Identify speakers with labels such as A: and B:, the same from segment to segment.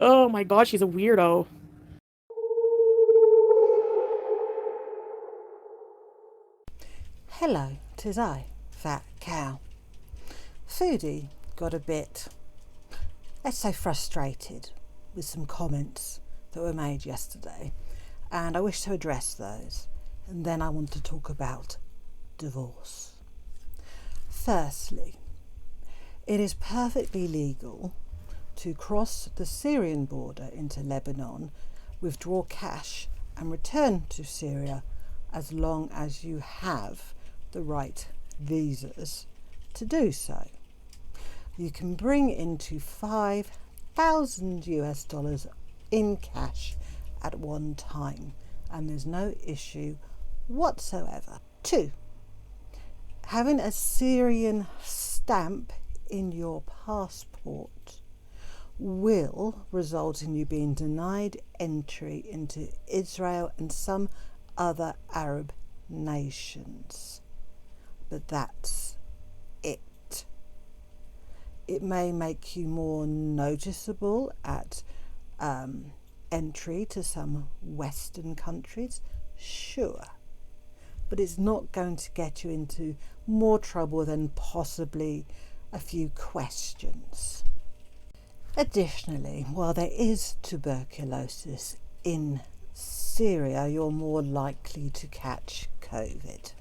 A: Oh my god, she's a weirdo.
B: Hello, 'tis I, Fat Cow. Foodie got a bit, let's say, frustrated with some comments that were made yesterday, and I wish to address those, and then I want to talk about divorce. Firstly, it is perfectly legal to cross the Syrian border into Lebanon, withdraw cash and return to Syria as long as you have the right visas to do so. You can bring into 5,000 US dollars in cash at one time, and there's no issue whatsoever. 2, having a Syrian stamp in your passport will result in you being denied entry into Israel and some other Arab nations. But that's it. It may make you more noticeable at entry to some Western countries, sure, but it's not going to get you into more trouble than possibly a few questions. Additionally, while there is tuberculosis in Syria, you're more likely to catch COVID.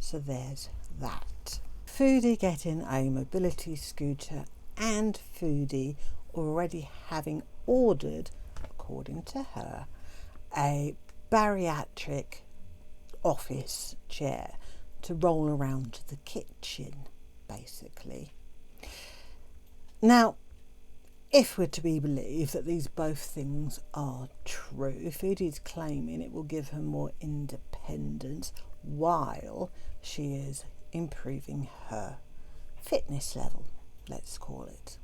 B: So there's that. Foodie getting a mobility scooter and Foodie already having ordered, according to her, a bariatric office chair to roll around the kitchen, basically. Now, if we're to be believed that these both things are true, Foodie's claiming it will give her more independence while she is improving her fitness level, let's call it.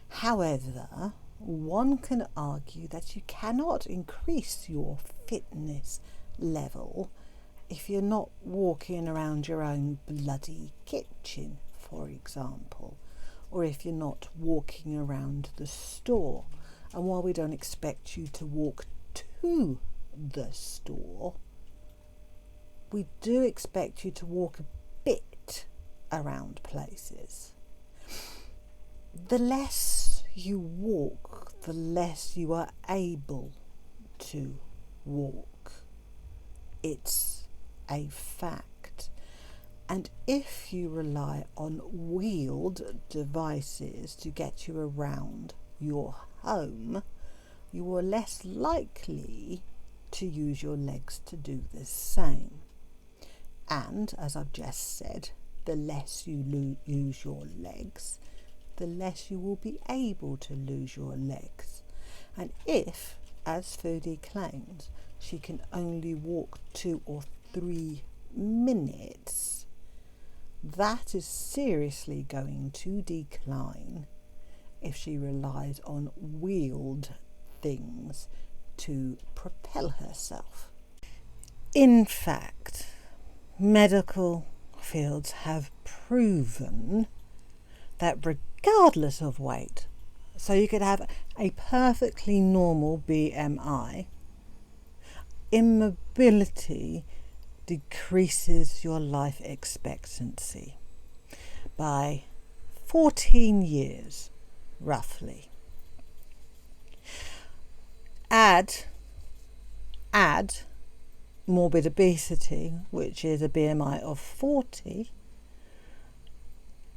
B: However, one can argue that you cannot increase your fitness level if you're not walking around your own bloody kitchen, for example, or if you're not walking around the store. And while we don't expect you to walk to the store, we do expect you to walk a bit around places. The less you walk, the less you are able to walk. It's a fact. And if you rely on wheeled devices to get you around your home, you are less likely to use your legs to do the same. And, as I've just said, the less you use your legs, the less you will be able to lose your legs. And if, as Foodie claims, she can only walk 2 or 3 minutes, that is seriously going to decline if she relies on wheeled things to propel herself. In fact, medical fields have proven that regardless of weight, so you could have a perfectly normal BMI, immobility decreases your life expectancy by 14 years, roughly. Add morbid obesity, which is a BMI of 40,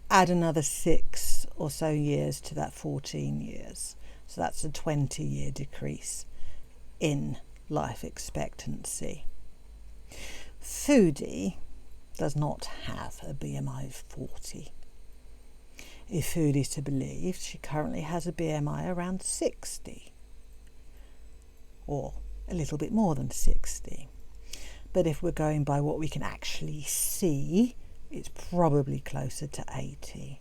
B: add another 6 or so years to that 14 years. So that's a 20-year decrease in life expectancy. Foodie does not have a BMI of 40. If Foodie's to believe, she currently has a BMI around 60, or a little bit more than 60. But if we're going by what we can actually see, it's probably closer to 80.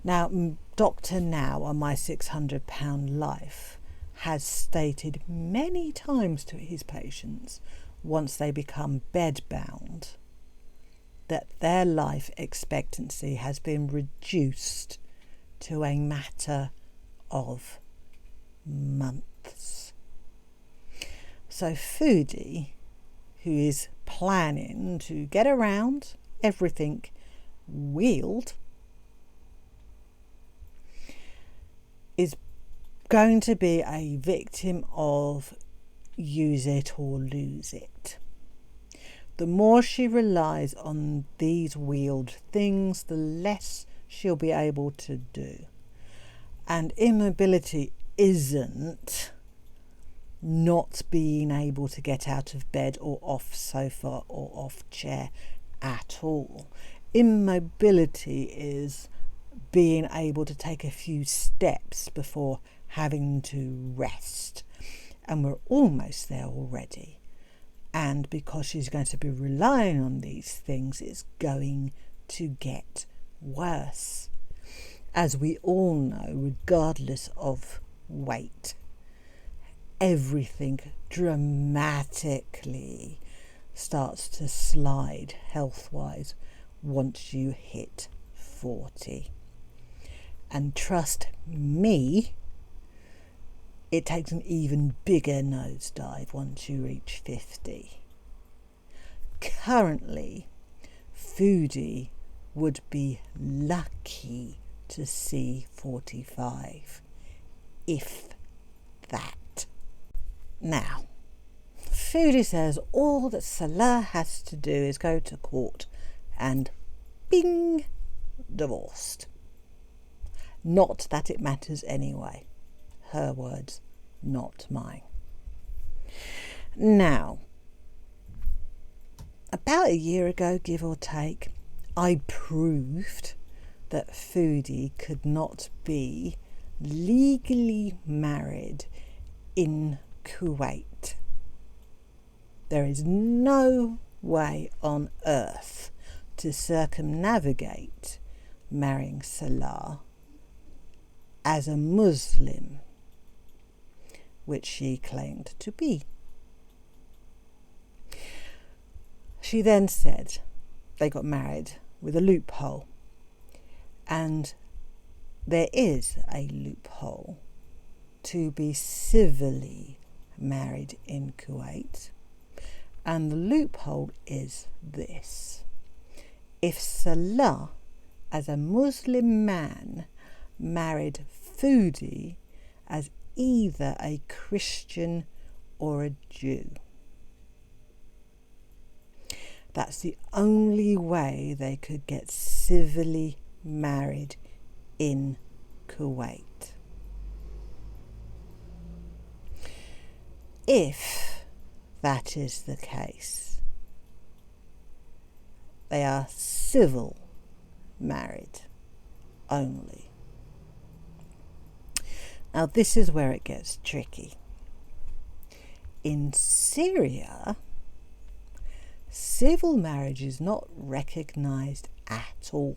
B: Now, Dr. Now on My 600 Pound Life has stated many times to his patients, once they become bedbound, that their life expectancy has been reduced to a matter of months. So Foodie, who is planning to get around everything wheeled, is going to be a victim of use it or lose it. The more she relies on these wheeled things, the less she'll be able to do. And immobility isn't not being able to get out of bed or off sofa or off chair at all. Immobility is being able to take a few steps before having to rest. And we're almost there already. And because she's going to be relying on these things, it's going to get worse. As we all know, regardless of weight, everything dramatically starts to slide health-wise once you hit 40. And trust me, it takes an even bigger nosedive once you reach 50. Currently, Foodie would be lucky to see 45, if that. Now, Foodie says all that Salah has to do is go to court and bing, divorced. Not that it matters anyway. Her words, not mine. Now, about a year ago, give or take, I proved that Foodie could not be legally married in Kuwait. There is no way on earth to circumnavigate marrying Salah as a Muslim, which she claimed to be. She then said they got married with a loophole, and there is a loophole to be civilly married in Kuwait, and the loophole is this: if Salah, as a Muslim man, married Foodie as either a Christian or a Jew, that's the only way they could get civilly married in Kuwait. If that is the case, they are civil married only. Now, this is where it gets tricky. In Syria, civil marriage is not recognised at all.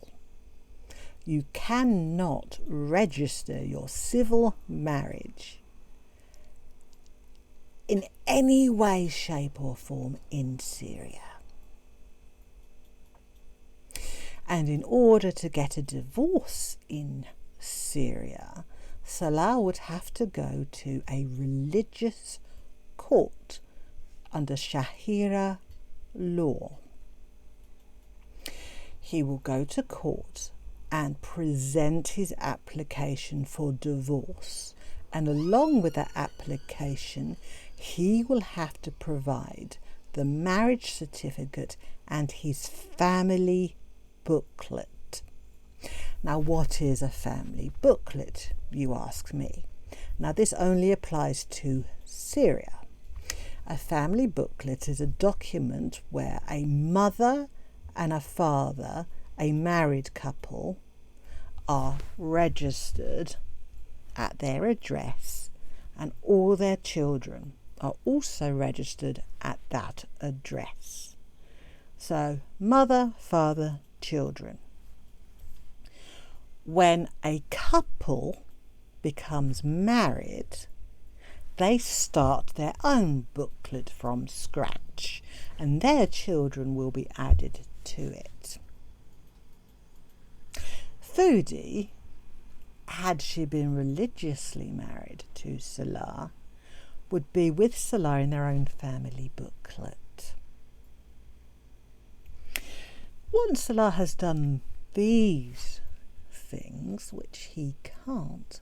B: You cannot register your civil marriage in any way, shape or form in Syria. And in order to get a divorce in Syria, Salah would have to go to a religious court under Sharia law. He will go to court and present his application for divorce, and along with that application he will have to provide the marriage certificate and his family booklet. Now, what is a family booklet, you ask me? Now, this only applies to Syria. A family booklet is a document where a mother and a father, a married couple, are registered at their address, and all their children are also registered at that address. So, mother, father, children. When a couple becomes married, they start their own booklet from scratch, and their children will be added to it. Foodie had she been religiously married to Salah, would be with Salah in their own family booklet. Once Salah has done these things, which he can't,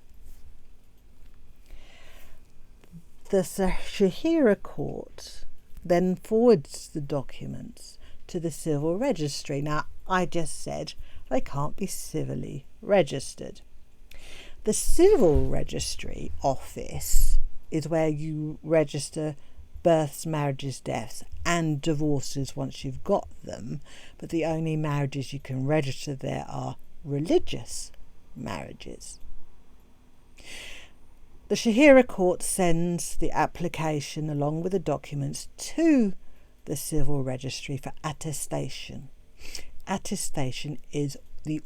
B: the Shahira court then forwards the documents to the civil registry. Now, I just said they can't be civilly registered. The civil registry office is where you register births, marriages, deaths and divorces once you've got them, but the only marriages you can register there are religious marriages. The Shahira court sends the application along with the documents to the civil registry for attestation. Attestation is the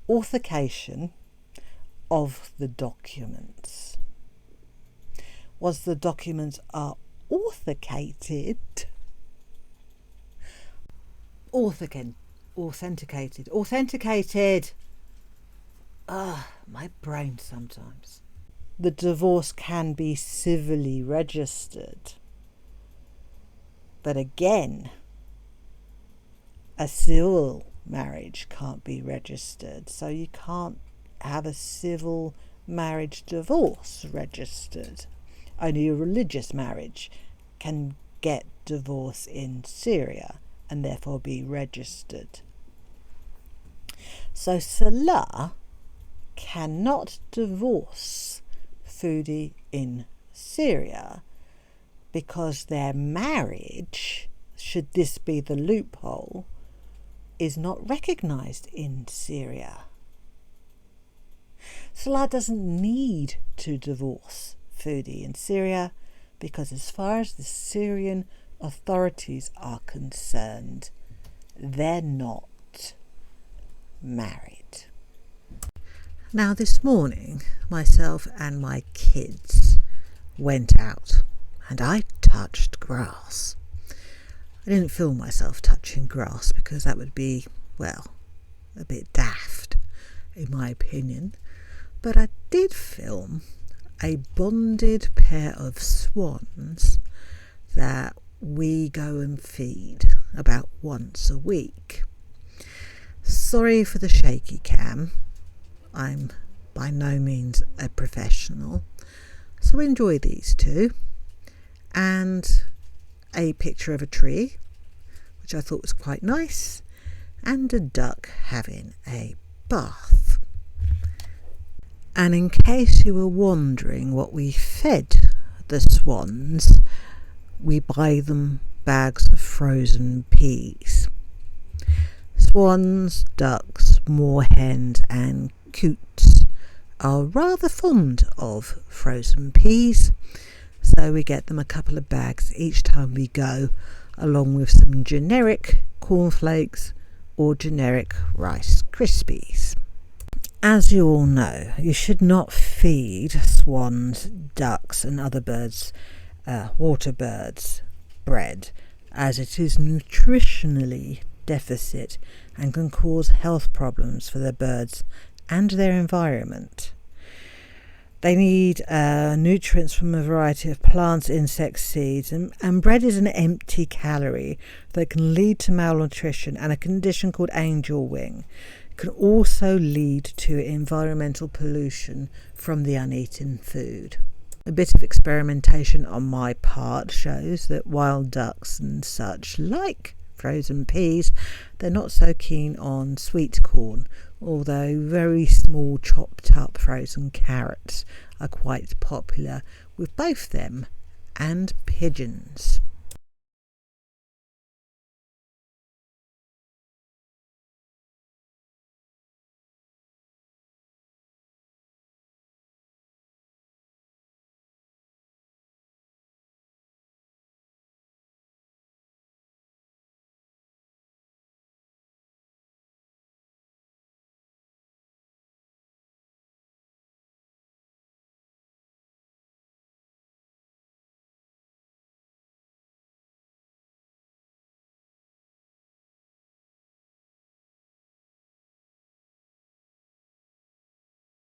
B: authentication of the documents. Once the documents are authenticated, my brain sometimes. The divorce can be civilly registered. But again, a civil marriage can't be registered, so you can't have a civil marriage divorce registered. Only a religious marriage can get divorce in Syria and therefore be registered. So Salah cannot divorce Foodie in Syria because their marriage, should this be the loophole, is not recognised in Syria. Salah doesn't need to divorce Foodie in Syria because as far as the Syrian authorities are concerned, they're not married. Now this morning, myself and my kids went out and I touched grass. I didn't film myself touching grass because that would be, well, a bit daft in my opinion, but I did film a bonded pair of swans that we go and feed about once a week. Sorry for the shaky cam. I'm by no means a professional, so enjoy these two, and a picture of a tree, which I thought was quite nice, and a duck having a bath. And in case you were wondering what we fed the swans, we buy them bags of frozen peas. Swans, ducks, moorhens and coots are rather fond of frozen peas, so we get them a couple of bags each time we go, along with some generic cornflakes or generic Rice Krispies. As you all know, you should not feed swans, ducks and other birds, water birds, bread, as it is nutritionally deficit and can cause health problems for the birds and their environment. They need nutrients from a variety of plants, insects, seeds, and bread is an empty calorie that can lead to malnutrition and a condition called angel wing. It can also lead to environmental pollution from the uneaten food. A bit of experimentation on my part shows that wild ducks and such like frozen peas, they're not so keen on sweet corn, although very small chopped up frozen carrots are quite popular with both them and pigeons.